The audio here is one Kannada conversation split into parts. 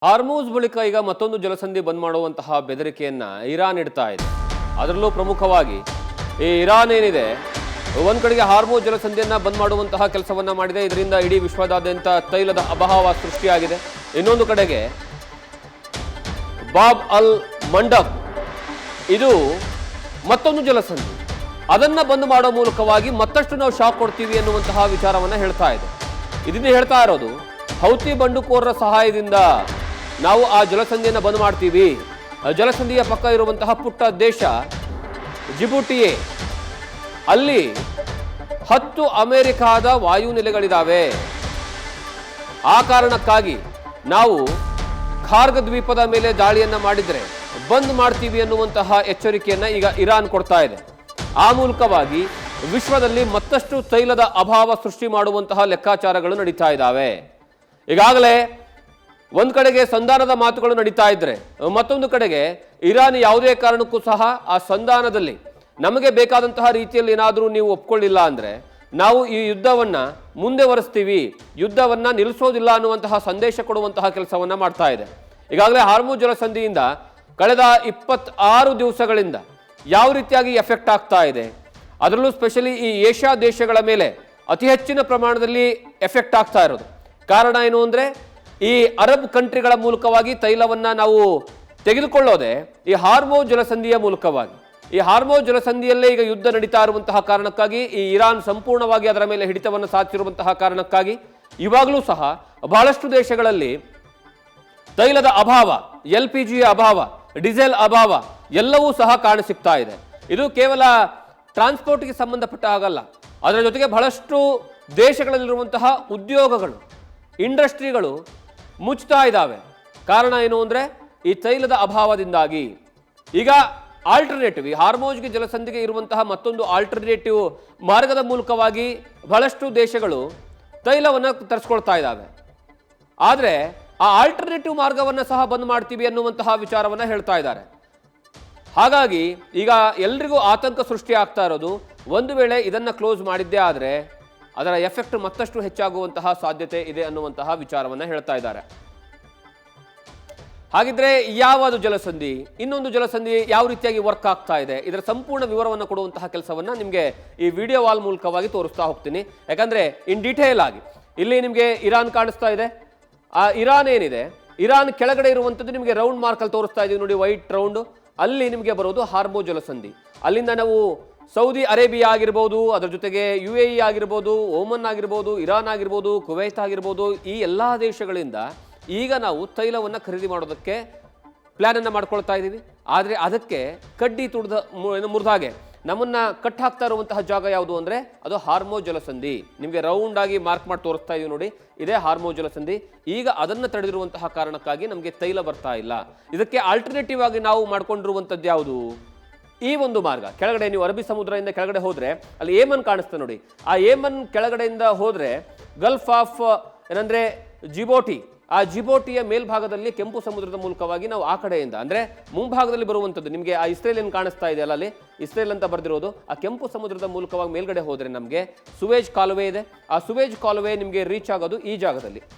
ಹಾರ್ಮೂಜ್ ಬಳಿಕ ಈಗ ಮತ್ತೊಂದು ಜಲಸಂಧಿ ಬಂದ್ ಮಾಡುವಂತಹ ಬೆದರಿಕೆಯನ್ನ ಇರಾನ್ ಇಡ್ತಾ ಇದೆ. ಅದರಲ್ಲೂ ಪ್ರಮುಖವಾಗಿ ಈ ಇರಾನ್ ಏನಿದೆ ಒಂದ್ ಕಡೆಗೆ ಹಾರ್ಮೂಜ್ ಜಲಸಂಧಿಯನ್ನ ಬಂದ್ ಮಾಡುವಂತಹ ಕೆಲಸವನ್ನ ಮಾಡಿದೆ. ಇದರಿಂದ ಇಡೀ ವಿಶ್ವದಾದ್ಯಂತ ತೈಲದ ಅಭಾವ ಸೃಷ್ಟಿಯಾಗಿದೆ. ಇನ್ನೊಂದು ಕಡೆಗೆ ಬಾಬ್ ಅಲ್ ಮಂಡಬ್ ಇದು ಮತ್ತೊಂದು ಜಲಸಂಧಿ, ಅದನ್ನ ಬಂದ್ ಮಾಡೋ ಮೂಲಕವಾಗಿ ಮತ್ತಷ್ಟು ನಾವು ಶಾಕ್ ಕೊಡ್ತೀವಿ ಎನ್ನುವಂತಹ ವಿಚಾರವನ್ನ ಹೇಳ್ತಾ ಇದೆ. ಇದನ್ನ ಹೇಳ್ತಾ ಇರೋದು ಹೌತಿ ಬಂಡುಕೋರರ ಸಹಾಯದಿಂದ ನಾವು ಆ ಜಲಸಂಧಿಯನ್ನು ಬಂದ್ ಮಾಡ್ತೀವಿ. ಜಲಸಂಧಿಯ ಪಕ್ಕ ಇರುವಂತಹ ಪುಟ್ಟ ದೇಶ ಜಿಬೂಟಿಯೇ, ಅಲ್ಲಿ 10 ಅಮೆರಿಕಾದ ವಾಯುನೆಲೆಗಳಿದ್ದಾವೆ. ಆ ಕಾರಣಕ್ಕಾಗಿ ನಾವು ಖಾರ್ಗ ದ್ವೀಪದ ಮೇಲೆ ದಾಳಿಯನ್ನ ಮಾಡಿದ್ರೆ ಬಂದ್ ಮಾಡ್ತೀವಿ ಅನ್ನುವಂತಹ ಎಚ್ಚರಿಕೆಯನ್ನ ಈಗ ಇರಾನ್ ಕೊಡ್ತಾ ಇದೆ. ಆ ಮೂಲಕವಾಗಿ ವಿಶ್ವದಲ್ಲಿ ಮತ್ತಷ್ಟು ತೈಲದ ಅಭಾವ ಸೃಷ್ಟಿ ಮಾಡುವಂತಹ ಲೆಕ್ಕಾಚಾರಗಳು ನಡೀತಾ ಇದ್ದಾವೆ. ಈಗಾಗಲೇ ಒಂದ್ ಕಡೆಗೆ ಸಂಧಾನದ ಮಾತುಗಳು ನಡೀತಾ ಇದ್ರೆ, ಮತ್ತೊಂದು ಕಡೆಗೆ ಇರಾನ್ ಯಾವುದೇ ಕಾರಣಕ್ಕೂ ಸಹ ಆ ಸಂಧಾನದಲ್ಲಿ ನಮಗೆ ಬೇಕಾದಂತಹ ರೀತಿಯಲ್ಲಿ ಏನಾದರೂ ನೀವು ಒಪ್ಕೊಳ್ಳಿಲ್ಲ ಅಂದ್ರೆ ನಾವು ಈ ಯುದ್ಧವನ್ನ ಮುಂದುವರಿಸ್ತೀವಿ, ಯುದ್ಧವನ್ನ ನಿಲ್ಲಿಸೋದಿಲ್ಲ ಅನ್ನುವಂತಹ ಸಂದೇಶ ಕೊಡುವಂತಹ ಕೆಲಸವನ್ನ ಮಾಡ್ತಾ ಇದೆ. ಈಗಾಗಲೇ ಹಾರ್ಮೂಜ್ ಜಲಸಂಧಿಯಿಂದ ಕಳೆದ 26 ದಿವಸಗಳಿಂದ ಯಾವ ರೀತಿಯಾಗಿ ಎಫೆಕ್ಟ್ ಆಗ್ತಾ ಇದೆ, ಅದರಲ್ಲೂ ಸ್ಪೆಷಲಿ ಈ ಏಷ್ಯಾ ದೇಶಗಳ ಮೇಲೆ ಅತಿ ಹೆಚ್ಚಿನ ಪ್ರಮಾಣದಲ್ಲಿ ಎಫೆಕ್ಟ್ ಆಗ್ತಾ ಇರೋದು. ಕಾರಣ ಏನು ಅಂದ್ರೆ ಈ ಅರಬ್ ಕಂಟ್ರಿಗಳ ಮೂಲಕವಾಗಿ ತೈಲವನ್ನ ನಾವು ತೆಗೆದುಕೊಳ್ಳೋದೆ ಈ ಹಾರ್ಮೂಜ್ ಜಲಸಂಧಿಯ ಮೂಲಕವಾಗಿ. ಈ ಹಾರ್ಮೂಜ್ ಜಲಸಂಧಿಯಲ್ಲೇ ಈಗ ಯುದ್ಧ ನಡೀತಾ ಇರುವಂತಹ ಕಾರಣಕ್ಕಾಗಿ ಈ ಇರಾನ್ ಸಂಪೂರ್ಣವಾಗಿ ಅದರ ಮೇಲೆ ಹಿಡಿತವನ್ನು ಸಾಧಿಸಿರುವಂತಹ ಕಾರಣಕ್ಕಾಗಿ ಇವಾಗಲೂ ಸಹ ಬಹಳಷ್ಟು ದೇಶಗಳಲ್ಲಿ ತೈಲದ ಅಭಾವ, LPG ಅಭಾವ, ಡೀಸೆಲ್ ಅಭಾವ ಎಲ್ಲವೂ ಸಹ ಕಾಣಸಿಗ್ತಾ ಇದೆ. ಇದು ಕೇವಲ ಟ್ರಾನ್ಸ್ಪೋರ್ಟ್ಗೆ ಸಂಬಂಧಪಟ್ಟ ಹಾಗಲ್ಲ, ಅದರ ಜೊತೆಗೆ ಬಹಳಷ್ಟು ದೇಶಗಳಲ್ಲಿರುವಂತಹ ಉದ್ಯೋಗಗಳು, ಇಂಡಸ್ಟ್ರಿಗಳು ಮುಚ್ತಾ ಇದ್ದಾವೆ. ಕಾರಣ ಏನು ಅಂದ್ರೆ ಈ ತೈಲದ ಅಭಾವದಿಂದಾಗಿ. ಈಗ ಆಲ್ಟರ್ನೇಟಿವ್, ಈ ಹಾರ್ಮೋಜ್ಗೆ ಜಲಸಂಧಿಗೆ ಇರುವಂತಹ ಮತ್ತೊಂದು ಆಲ್ಟರ್ನೇಟಿವ್ ಮಾರ್ಗದ ಮೂಲಕವಾಗಿ ಬಹಳಷ್ಟು ದೇಶಗಳು ತೈಲವನ್ನು ತರಿಸ್ಕೊಳ್ತಾ ಇದ್ದಾವೆ. ಆದರೆ ಆ ಆಲ್ಟರ್ನೇಟಿವ್ ಮಾರ್ಗವನ್ನು ಸಹ ಬಂದ್ ಮಾಡ್ತೀವಿ ಅನ್ನುವಂತಹ ವಿಚಾರವನ್ನ ಹೇಳ್ತಾ ಇದ್ದಾರೆ. ಹಾಗಾಗಿ ಈಗ ಎಲ್ರಿಗೂ ಆತಂಕ ಸೃಷ್ಟಿ ಆಗ್ತಾ ಇರೋದು, ಒಂದು ವೇಳೆ ಇದನ್ನ ಕ್ಲೋಸ್ ಮಾಡಿದ್ದೇ ಆದರೆ ಅದರ ಎಫೆಕ್ಟ್ ಮತ್ತಷ್ಟು ಹೆಚ್ಚಾಗುವಂತಹ ಸಾಧ್ಯತೆ ಇದೆ ಅನ್ನುವಂತಹ ವಿಚಾರವನ್ನ ಹೇಳ್ತಾ ಇದ್ದಾರೆ. ಹಾಗಿದ್ರೆ ಯಾವುದು ಜಲಸಂಧಿ, ಇನ್ನೊಂದು ಜಲಸಂಧಿ ಯಾವ ರೀತಿಯಾಗಿ ವರ್ಕ್ ಆಗ್ತಾ ಇದೆ, ಇದರ ಸಂಪೂರ್ಣ ವಿವರವನ್ನು ಕೊಡುವಂತಹ ಕೆಲಸವನ್ನ ನಿಮಗೆ ಈ ವಿಡಿಯೋ ವಾಲ್ ಮೂಲಕವಾಗಿ ತೋರಿಸ್ತಾ ಹೋಗ್ತೀನಿ. ಯಾಕಂದ್ರೆ ಇನ್ ಡೀಟೇಲ್ ಆಗಿ ಇಲ್ಲಿ ನಿಮಗೆ ಇರಾನ್ ಕಾಣಿಸ್ತಾ ಇದೆ. ಆ ಇರಾನ್ ಏನಿದೆ, ಇರಾನ್ ಕೆಳಗಡೆ ಇರುವಂಥದ್ದು ನಿಮಗೆ ರೌಂಡ್ ಮಾರ್ಕಲ್ಲಿ ತೋರಿಸ್ತಾ ಇದೀವಿ ನೋಡಿ, ವೈಟ್ ರೌಂಡ್. ಅಲ್ಲಿ ನಿಮಗೆ ಬರೋದು ಹಾರ್ಮೂಜ್ ಜಲಸಂಧಿ. ಅಲ್ಲಿಂದ ನಾವು ಸೌದಿ ಅರೇಬಿಯಾ ಆಗಿರ್ಬೋದು, ಅದರ ಜೊತೆಗೆ UAE ಆಗಿರ್ಬೋದು, ಓಮನ್ ಆಗಿರ್ಬೋದು, ಇರಾನ್ ಆಗಿರ್ಬೋದು, ಕುವೈತ್ ಆಗಿರ್ಬೋದು, ಈ ಎಲ್ಲ ದೇಶಗಳಿಂದ ಈಗ ನಾವು ತೈಲವನ್ನು ಖರೀದಿ ಮಾಡೋದಕ್ಕೆ ಪ್ಲ್ಯಾನನ್ನು ಮಾಡ್ಕೊಳ್ತಾ ಇದ್ದೀವಿ. ಆದರೆ ಅದಕ್ಕೆ ಕಡ್ಡಿ ಮುರಿದಾಗೆ ನಮ್ಮನ್ನ ಕಟ್ ಹಾಕ್ತಾ ಇರುವಂತಹ ಜಾಗ ಯಾವುದು ಅಂದರೆ ಅದು ಹಾರ್ಮೂಜ್ ಜಲಸಂಧಿ. ನಿಮಗೆ ರೌಂಡ್ ಆಗಿ ಮಾರ್ಕ್ ಮಾಡಿ ತೋರಿಸ್ತಾ ಇದೀವಿ ನೋಡಿ, ಇದೇ ಹಾರ್ಮೂಜ್ ಜಲಸಂಧಿ. ಈಗ ಅದನ್ನು ತಡೆದಿರುವಂತಹ ಕಾರಣಕ್ಕಾಗಿ ನಮಗೆ ತೈಲ ಬರ್ತಾ ಇಲ್ಲ. ಇದಕ್ಕೆ ಆಲ್ಟರ್ನೇಟಿವ್ ಆಗಿ ನಾವು ಮಾಡ್ಕೊಂಡಿರುವಂಥದ್ದು ಯಾವುದು, ಈ ಒಂದು ಮಾರ್ಗ. ಕೆಳಗಡೆ ನೀವು ಅರಬ್ಬಿ ಸಮುದ್ರದಿಂದ ಕೆಳಗಡೆ ಹೋದ್ರೆ ಅಲ್ಲಿ ಏಮನ್ ಕಾಣಿಸ್ತಾ ನೋಡಿ, ಆ ಏಮನ್ ಕೆಳಗಡೆಯಿಂದ ಹೋದ್ರೆ ಗಲ್ಫ್ ಆಫ್ ಏನಂದ್ರೆ ಜಿಬೋಟಿ, ಆ ಜಿಬೋಟಿಯ ಮೇಲ್ಭಾಗದಲ್ಲಿ ಕೆಂಪು ಸಮುದ್ರದ ಮೂಲಕವಾಗಿ ನಾವು ಆ ಕಡೆಯಿಂದ ಅಂದ್ರೆ ಮುಂಭಾಗದಲ್ಲಿ ಬರುವಂಥದ್ದು ನಿಮಗೆ ಆ ಇಸ್ರೇಲ್ ಏನು ಕಾಣಿಸ್ತಾ ಇದೆಯಲ್ಲ, ಅಲ್ಲಿ ಇಸ್ರೇಲ್ ಅಂತ ಬರೆದಿರೋದು, ಆ ಕೆಂಪು ಸಮುದ್ರದ ಮೂಲಕವಾಗಿ ಮೇಲ್ಗಡೆ ಹೋದ್ರೆ ನಮಗೆ ಸುವೇಜ್ ಕಾಲುವೆ ಇದೆ. ಆ ಸುವೇಜ್ ಕಾಲುವೆ ನಿಮಗೆ ರೀಚ್ ಆಗೋದು ಈ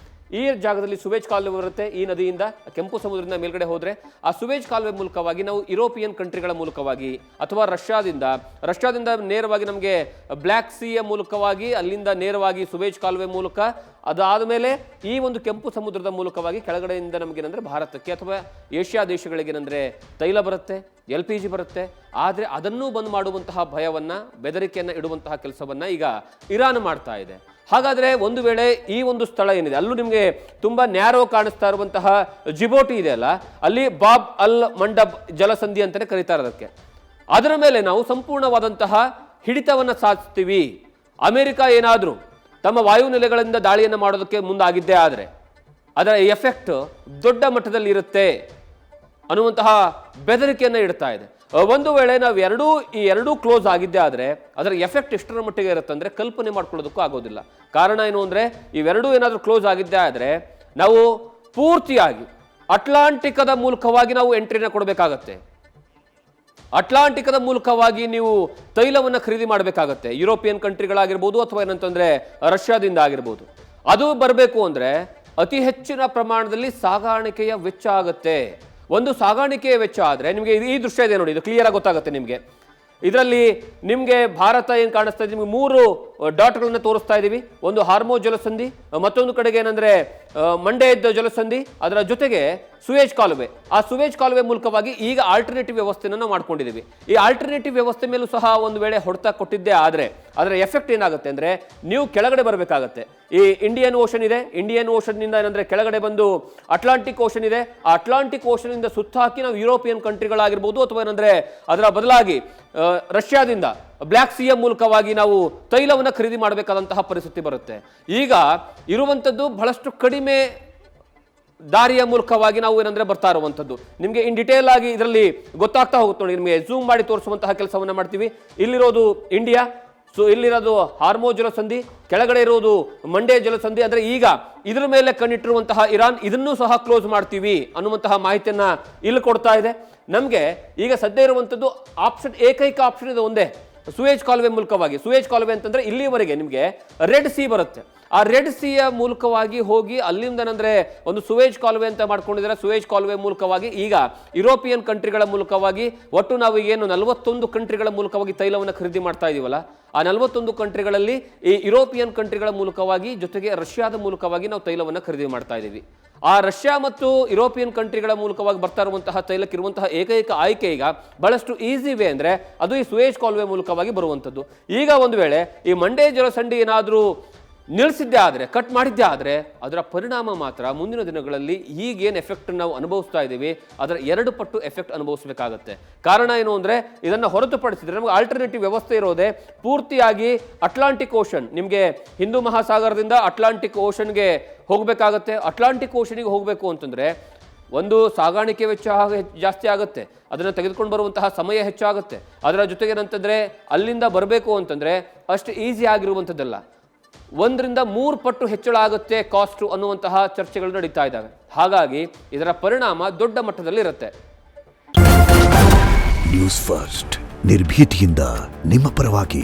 ಜಾಗದಲ್ಲಿ ಸುವೇಜ್ ಕಾಲುವೆ ಬರುತ್ತೆ. ಈ ನದಿಯಿಂದ ಕೆಂಪು ಸಮುದ್ರದಿಂದ ಮೇಲ್ಗಡೆ ಹೋದ್ರೆ ಆ ಸುವೇಜ್ ಕಾಲುವೆ ಮೂಲಕವಾಗಿ ನಾವು ಯುರೋಪಿಯನ್ ಕಂಟ್ರಿಗಳ ಮೂಲಕವಾಗಿ ಅಥವಾ ರಷ್ಯಾದಿಂದ ನೇರವಾಗಿ ನಮಗೆ ಬ್ಲ್ಯಾಕ್ ಸೀಯ ಮೂಲಕವಾಗಿ ಅಲ್ಲಿಂದ ನೇರವಾಗಿ ಸುವೇಜ್ ಕಾಲುವೆ ಮೂಲಕ, ಅದಾದ ಮೇಲೆ ಈ ಒಂದು ಕೆಂಪು ಸಮುದ್ರದ ಮೂಲಕವಾಗಿ ಕೆಳಗಡೆಯಿಂದ ನಮಗೇನಂದ್ರೆ ಭಾರತಕ್ಕೆ ಅಥವಾ ಏಷ್ಯಾ ದೇಶಗಳಿಗೇನಂದ್ರೆ ತೈಲ ಬರುತ್ತೆ, LPG ಬರುತ್ತೆ. ಆದರೆ ಅದನ್ನೂ ಬಂದ್ ಮಾಡುವಂತಹ ಭಯವನ್ನ, ಬೆದರಿಕೆಯನ್ನ ಇಡುವಂತಹ ಕೆಲಸವನ್ನ ಈಗ ಇರಾನ್ ಮಾಡ್ತಾ ಇದೆ. ಹಾಗಾದ್ರೆ ಒಂದು ವೇಳೆ ಈ ಒಂದು ಸ್ಥಳ ಏನಿದೆ, ಅಲ್ಲೂ ನಿಮಗೆ ತುಂಬಾ ನ್ಯಾರೋ ಕಾಣಿಸ್ತಾ ಇರುವಂತಹ ಜಿಬೋಟಿ ಇದೆಯಲ್ಲ, ಅಲ್ಲಿ ಬಾಬ್ ಅಲ್ ಮಂಡಬ್ ಜಲಸಂಧಿ ಅಂತಾನೆ ಕರೀತಾರೆ ಅದಕ್ಕೆ. ಅದರ ಮೇಲೆ ನಾವು ಸಂಪೂರ್ಣವಾದಂತಹ ಹಿಡಿತವನ್ನ ಸಾಧಿಸ್ತೀವಿ. ಅಮೆರಿಕ ಏನಾದರೂ ತಮ್ಮ ವಾಯುನೆಲೆಗಳಿಂದ ದಾಳಿಯನ್ನು ಮಾಡೋದಕ್ಕೆ ಮುಂದಾಗಿದ್ದೇ ಆದರೆ ಅದರ ಎಫೆಕ್ಟ್ ದೊಡ್ಡ ಮಟ್ಟದಲ್ಲಿ ಇರುತ್ತೆ ಅನ್ನುವಂತಹ ಬೆದರಿಕೆಯನ್ನು ಇಡ್ತಾ ಇದೆ. ಒಂದು ವೇಳೆ ನಾವು ಎರಡೂ ಕ್ಲೋಸ್ ಆಗಿದ್ದೇ ಆದರೆ ಅದರ ಎಫೆಕ್ಟ್ ಎಷ್ಟರ ಮಟ್ಟಿಗೆ ಇರುತ್ತೆ ಅಂದರೆ ಕಲ್ಪನೆ ಮಾಡ್ಕೊಳ್ಳೋದಕ್ಕೂ ಆಗೋದಿಲ್ಲ. ಕಾರಣ ಏನು ಅಂದರೆ ಇವೆರಡೂ ಏನಾದರೂ ಕ್ಲೋಸ್ ಆಗಿದ್ದೇ ಆದರೆ ನಾವು ಪೂರ್ತಿಯಾಗಿ ಅಟ್ಲಾಂಟಿಕದ ಮೂಲಕವಾಗಿ ನಾವು ಎಂಟ್ರಿನ ಕೊಡಬೇಕಾಗತ್ತೆ. ಅಟ್ಲಾಂಟಿಕದ ಮೂಲಕವಾಗಿ ನೀವು ತೈಲವನ್ನು ಖರೀದಿ ಮಾಡಬೇಕಾಗತ್ತೆ. ಯುರೋಪಿಯನ್ ಕಂಟ್ರಿಗಳಾಗಿರ್ಬೋದು ಅಥವಾ ಏನಂತಂದ್ರೆ ರಷ್ಯಾದಿಂದ ಆಗಿರ್ಬೋದು. ಅದು ಬರಬೇಕು ಅಂದ್ರೆ ಅತಿ ಹೆಚ್ಚಿನ ಪ್ರಮಾಣದಲ್ಲಿ ಸಾಗಾಣಿಕೆಯ ವೆಚ್ಚ ಆಗುತ್ತೆ. ಒಂದು ಸಾಗಾಣಿಕೆಯ ವೆಚ್ಚ ಆದರೆ ನಿಮಗೆ ಈ ದೃಶ್ಯ ಇದೆ ನೋಡಿ, ಇದು ಕ್ಲಿಯರ್ ಆಗಿ ಗೊತ್ತಾಗುತ್ತೆ ನಿಮಗೆ. ಇದರಲ್ಲಿ ನಿಮಗೆ ಭಾರತ ಏನು ಕಾಣಿಸ್ತಾ ಇದೆ, ನಿಮಗೆ 3 ಡಾಟ್ಗಳನ್ನು ತೋರಿಸ್ತಾ ಇದ್ದೀವಿ. ಒಂದು ಹಾರ್ಮೋ ಜಲಸಂಧಿ, ಮತ್ತೊಂದು ಕಡೆಗೆ ಏನಂದ್ರೆ ಮಂಡೇದ್ ಜಲಸಂಧಿ, ಅದರ ಜೊತೆಗೆ ಸುವೇಜ್ ಕಾಲುವೆ. ಆ ಸುವೇಜ್ ಕಾಲುವೆ ಮೂಲಕವಾಗಿ ಈಗ ಆಲ್ಟರ್ನೇಟಿವ್ ವ್ಯವಸ್ಥೆಯನ್ನು ನಾವು ಮಾಡ್ಕೊಂಡಿದ್ದೀವಿ. ಈ ಆಲ್ಟರ್ನೇಟಿವ್ ವ್ಯವಸ್ಥೆ ಮೇಲೂ ಸಹ ಒಂದು ವೇಳೆ ಹೊಡೆತ ಕೊಟ್ಟಿದ್ದೇ ಆದರೆ ಅದರ ಎಫೆಕ್ಟ್ ಏನಾಗುತ್ತೆ ಅಂದರೆ, ನೀವು ಕೆಳಗಡೆ ಬರಬೇಕಾಗತ್ತೆ. ಈ ಇಂಡಿಯನ್ ಓಷನ್ ಇದೆ, ಇಂಡಿಯನ್ ಓಷನ್ನಿಂದ ಏನಂದ್ರೆ ಕೆಳಗಡೆ ಬಂದು ಅಟ್ಲಾಂಟಿಕ್ ಓಷನ್ ಇದೆ. ಆ ಅಟ್ಲಾಂಟಿಕ್ ಓಷನ್ ಇಂದ ಸುತ್ತಾಕಿ ನಾವು ಯುರೋಪಿಯನ್ ಕಂಟ್ರಿಗಳಾಗಿರ್ಬೋದು ಅಥವಾ ಏನಂದ್ರೆ ಅದರ ಬದಲಾಗಿ ರಷ್ಯಾದಿಂದ ಬ್ಲ್ಯಾಕ್ ಸಿಯ ಮೂಲಕವಾಗಿ ನಾವು ತೈಲವನ್ನು ಖರೀದಿ ಮಾಡಬೇಕಾದಂತಹ ಪರಿಸ್ಥಿತಿ ಬರುತ್ತೆ. ಈಗ ಇರುವಂಥದ್ದು ಬಹಳಷ್ಟು ಕಡಿಮೆ ದಾರಿಯ ಮೂಲಕವಾಗಿ ನಾವು ಏನಂದ್ರೆ ಬರ್ತಾ ಇರುವಂಥದ್ದು. ನಿಮಗೆ ಇನ್ ಡಿಟೇಲ್ ಆಗಿ ಇದರಲ್ಲಿ ಗೊತ್ತಾಗ್ತಾ ಹೋಗುತ್ತೆ ನೋಡಿ. ನಿಮಗೆ ಝೂಮ್ ಮಾಡಿ ತೋರಿಸುವಂತಹ ಕೆಲಸವನ್ನ ಮಾಡ್ತೀವಿ. ಇಲ್ಲಿರೋದು ಇಂಡಿಯಾ, ಸೊ ಇಲ್ಲಿರೋದು ಹಾರ್ಮೋ ಜಲಸಂಧಿ, ಕೆಳಗಡೆ ಇರೋದು ಮಂಡೇ ಜಲಸಂಧಿ. ಅಂದ್ರೆ ಈಗ ಇದರ ಮೇಲೆ ಕಣ್ಣಿಟ್ಟಿರುವಂತಹ ಇರಾನ್, ಇದನ್ನೂ ಸಹ ಕ್ಲೋಸ್ ಮಾಡ್ತೀವಿ ಅನ್ನುವಂತಹ ಮಾಹಿತಿಯನ್ನ ಇಲ್ಲಿ ಕೊಡ್ತಾ ಇದೆ. ನಮಗೆ ಈಗ ಸದ್ಯ ಇರುವಂಥದ್ದು ಆಪ್ಷನ್, ಏಕೈಕ ಆಪ್ಷನ್ ಇದು ಒಂದೇ, ಸುವೇಜ್ ಕಾಲುವೆ ಮೂಲಕವಾಗಿ. ಸುವೇಜ್ ಕಾಲುವೆ ಅಂತಂದ್ರೆ ಇಲ್ಲಿವರೆಗೆ ನಿಮಗೆ ರೆಡ್ ಸಿ ಬರುತ್ತೆ. ಆ ರೆಡ್ ಸಿಯ ಮೂಲಕವಾಗಿ ಹೋಗಿ ಅಲ್ಲಿಂದ ಏನಂದ್ರೆ ಒಂದು ಸುವೇಜ್ ಕಾಲುವೆ ಅಂತ ಮಾಡ್ಕೊಂಡಿದ್ದಾರೆ. ಸುವೇಜ್ ಕಾಲುವೆ ಮೂಲಕವಾಗಿ ಈಗ ಯುರೋಪಿಯನ್ ಕಂಟ್ರಿಗಳ ಮೂಲಕವಾಗಿ ಒಟ್ಟು ನಾವು ಏನು 41 ಕಂಟ್ರಿಗಳ ಮೂಲಕವಾಗಿ ತೈಲವನ್ನು ಖರೀದಿ ಮಾಡ್ತಾ ಇದೀವಲ್ಲ, ಆ 41 ಕಂಟ್ರಿಗಳಲ್ಲಿ ಈ ಯುರೋಪಿಯನ್ ಕಂಟ್ರಿಗಳ ಮೂಲಕವಾಗಿ ಜೊತೆಗೆ ರಷ್ಯಾದ ಮೂಲಕವಾಗಿ ನಾವು ತೈಲವನ್ನು ಖರೀದಿ ಮಾಡ್ತಾ ಇದ್ದೀವಿ. ಆ ರಷ್ಯಾ ಮತ್ತು ಯುರೋಪಿಯನ್ ಕಂಟ್ರಿಗಳ ಮೂಲಕವಾಗಿ ಬರ್ತಾ ಇರುವಂತಹ ತೈಲಕ್ಕೆ ಇರುವಂತಹ ಏಕೈಕ ಆಯ್ಕೆ ಈಗ ಬಹಳಷ್ಟು ಈಸಿ ವೇ ಅಂದ್ರೆ ಅದು ಈ ಸುವೇಜ್ ಕಾಲುವೆ ಮೂಲಕವಾಗಿ ಬರುವಂಥದ್ದು. ಈಗ ಒಂದು ವೇಳೆ ಈ ಮಂಡೇ ಜಲಸಂಧಿ ಏನಾದರೂ ನಿಲ್ಲಿಸಿದ್ದೇ ಆದರೆ, ಕಟ್ ಮಾಡಿದ್ದೇ ಆದರೆ ಅದರ ಪರಿಣಾಮ ಮಾತ್ರ ಮುಂದಿನ ದಿನಗಳಲ್ಲಿ ಈಗೇನು ಎಫೆಕ್ಟ್ ನಾವು ಅನುಭವಿಸ್ತಾ ಇದ್ದೀವಿ ಅದರ 2 ಪಟ್ಟು ಎಫೆಕ್ಟ್ ಅನುಭವಿಸಬೇಕಾಗತ್ತೆ. ಕಾರಣ ಏನು ಅಂದರೆ, ಇದನ್ನು ಹೊರತುಪಡಿಸಿದ್ರೆ ನಮಗೆ ಆಲ್ಟರ್ನೇಟಿವ್ ವ್ಯವಸ್ಥೆ ಇರೋದೇ ಪೂರ್ತಿಯಾಗಿ ಅಟ್ಲಾಂಟಿಕ್ ಓಷನ್. ನಿಮಗೆ ಹಿಂದೂ ಮಹಾಸಾಗರದಿಂದ ಅಟ್ಲಾಂಟಿಕ್ ಓಷನ್ಗೆ ಹೋಗಬೇಕಾಗತ್ತೆ. ಅಟ್ಲಾಂಟಿಕ್ ಓಷನ್ಗೆ ಹೋಗಬೇಕು ಅಂತಂದರೆ ಒಂದು ಸಾಗಾಣಿಕೆ ವೆಚ್ಚ ಜಾಸ್ತಿ ಆಗುತ್ತೆ, ಅದನ್ನು ತೆಗೆದುಕೊಂಡು ಬರುವಂತಹ ಸಮಯ ಹೆಚ್ಚಾಗುತ್ತೆ. ಅದರ ಜೊತೆಗೆ ಏನಂತಂದರೆ ಅಲ್ಲಿಂದ ಬರಬೇಕು ಅಂತಂದರೆ ಅಷ್ಟು ಈಸಿ ಆಗಿರುವಂಥದ್ದಲ್ಲ, 1 ರಿಂದ 3 ಪಟ್ಟು ಹೆಚ್ಚಳ ಆಗುತ್ತೆ ಕಾಸ್ಟು ಅನ್ನುವಂತಹ ಚರ್ಚೆಗಳು ನಡೀತಾ ಇದ್ದಾವೆ. ಹಾಗಾಗಿ ಇದರ ಪರಿಣಾಮ ದೊಡ್ಡ ಮಟ್ಟದಲ್ಲಿ ಇರುತ್ತೆ. ನ್ಯೂಸ್ ಫಸ್ಟ್, ನಿರ್ಭೀತಿಯಿಂದ ನಿಮ್ಮ ಪರವಾಗಿ.